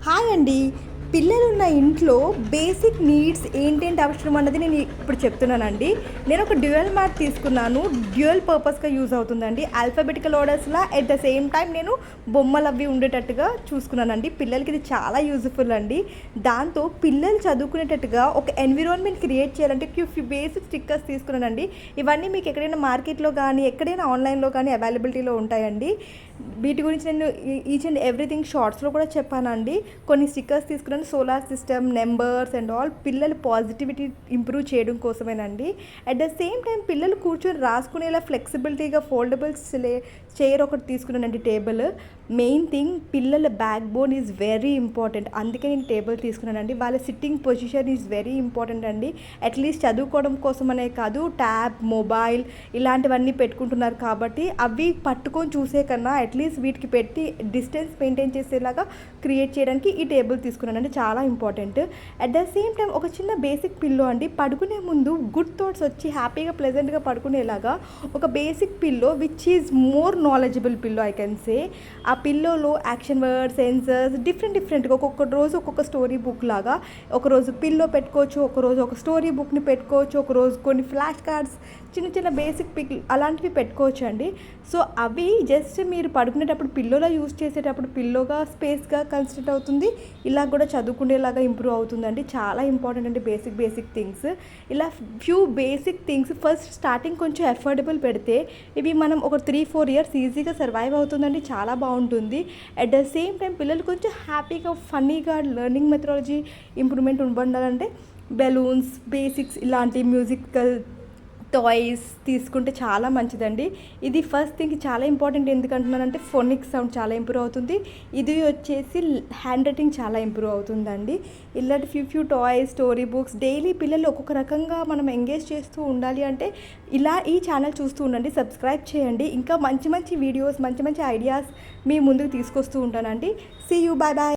Hi అండి. పిల్లలున్న ఇంట్లో basic needs ఏంటేంటి అవసరం అన్నది నేను ఇప్పుడు చెప్తున్నానండి. నేను ఒక డ్యూయల్ మ్యాట్ తీసుకున్నాను. డ్యూయల్ పర్పస్‌గా యూజ్ అవుతుందండి. ఆల్ఫాబెటికల్ ఆర్డర్స్‌లా ఎట్ ద సేమ్ టైమ్ నేను బొమ్మలు అవి ఉండేటట్టుగా చూసుకున్నానండి. పిల్లలకి ఇది చాలా యూజ్‌ఫుల్ అండి. దాంతో పిల్లలు చదువుకునేటట్టుగా ఒక ఎన్విరాన్మెంట్ క్రియేట్ చేయాలంటే బేసిక్ స్టిక్కర్స్ తీసుకున్నానండి. ఇవన్నీ మీకు ఎక్కడైనా మార్కెట్‌లో కానీ, ఎక్కడైనా ఆన్‌లైన్‌లో కానీ అవైలబిలిటీలో ఉంటాయండి. వీటి గురించి నేను ఈచ్ అండ్ ఎవ్రీథింగ్ షార్ట్స్‌లో కూడా చెప్పానండి. కొన్ని స్టిక్కర్స్ తీసుకున్నాను. Solar system, numbers and all పిల్లలు పాజిటివిటీ ఇంప్రూవ్ చేయడం కోసమేనండి. అట్ ద సేమ్ టైం పిల్లలు కూర్చొని రాసుకునేలా ఫ్లెక్సిబిలిటీగా ఫోల్డబుల్స్ చైర్ ఒకటి తీసుకున్నానండి. టేబుల్ మెయిన్ థింగ్, పిల్లల back bone is very important. అందుకే నేను టేబుల్ తీసుకున్నానండి. వాళ్ళ sitting position is very important అండి. అట్లీస్ట్ చదువుకోవడం కోసమనే కాదు, ట్యాబ్, మొబైల్ ఇలాంటివన్నీ పెట్టుకుంటున్నారు కాబట్టి అవి పట్టుకొని చూసే కన్నా అట్లీస్ట్ వీటికి పెట్టి డిస్టెన్స్ మెయింటైన్ చేసేలాగా క్రియేట్ చేయడానికి ఈ టేబుల్ తీసుకున్నానండి. చాలా important. At the same time ఒక చిన్న బేసిక్ పిల్లో అండి. పడుకునే ముందు గుడ్ థాట్స్ వచ్చి హ్యాపీగా ప్లెజెంట్గా పడుకునేలాగా ఒక basic pillow which is more knowledgeable pillow I can say. ఆ పిల్లోలో యాక్షన్ వర్డ్, సెన్సర్స్ డిఫరెంట్గా ఒక్కొక్క రోజు ఒక్కొక్క స్టోరీ బుక్ లాగా ఒకరోజు పిల్లో పెట్టుకోవచ్చు, ఒకరోజు ఒక స్టోరీ బుక్ని పెట్టుకోవచ్చు, ఒకరోజు కొన్ని ఫ్లాష్ కార్డ్స్, చిన్న బేసిక్ పిక్ అలాంటివి పెట్టుకోవచ్చు అండి. సో అవి జస్ట్ మీరు పడుకునేటప్పుడు పిల్లోలో యూజ్ చేసేటప్పుడు పిల్లోగా స్పేస్గా కన్సిడర్ అవుతుంది. ఇలా కూడా చదువుకునేలాగా ఇంప్రూవ్ అవుతుందండి. చాలా ఇంపార్టెంట్ అండి బేసిక్ థింగ్స్. ఇలా few basic things first starting కొంచెం ఎఫోర్డబుల్ పెడితే ఇవి మనం ఒక 3-4 ఇయర్స్ ఈజీగా సర్వైవ్ అవుతుందండి. చాలా బాగుంటుంది. అట్ ద సేమ్ టైం పిల్లలు కొంచెం హ్యాపీగా ఫన్నీగా లెర్నింగ్ మెథడాలజీ ఇంప్రూవ్మెంట్ ఉండాలంటే బెలూన్స్, బేసిక్స్ ఇలాంటి మ్యూజికల్ టాయ్స్ తీసుకుంటే చాలా మంచిదండి. ఇది ఫస్ట్ థింగ్ చాలా ఇంపార్టెంట్. ఎందుకంటున్నానంటే ఫోనిక్ సౌండ్ చాలా ఇంప్రూవ్ అవుతుంది. ఇది వచ్చేసి హ్యాండ్ రైటింగ్ చాలా ఇంప్రూవ్ అవుతుందండి. ఇలాంటి few toys, story books daily పిల్లలు ఒక్కొక్క రకంగా మనం ఎంగేజ్ చేస్తూ ఉండాలి అంటే ఇలా ఈ ఛానల్ చూస్తూ ఉండండి. సబ్స్క్రైబ్ చేయండి. ఇంకా మంచి వీడియోస్, మంచి ఐడియాస్ మీ ముందుకు తీసుకొస్తూ ఉంటానండి. See you, bye bye.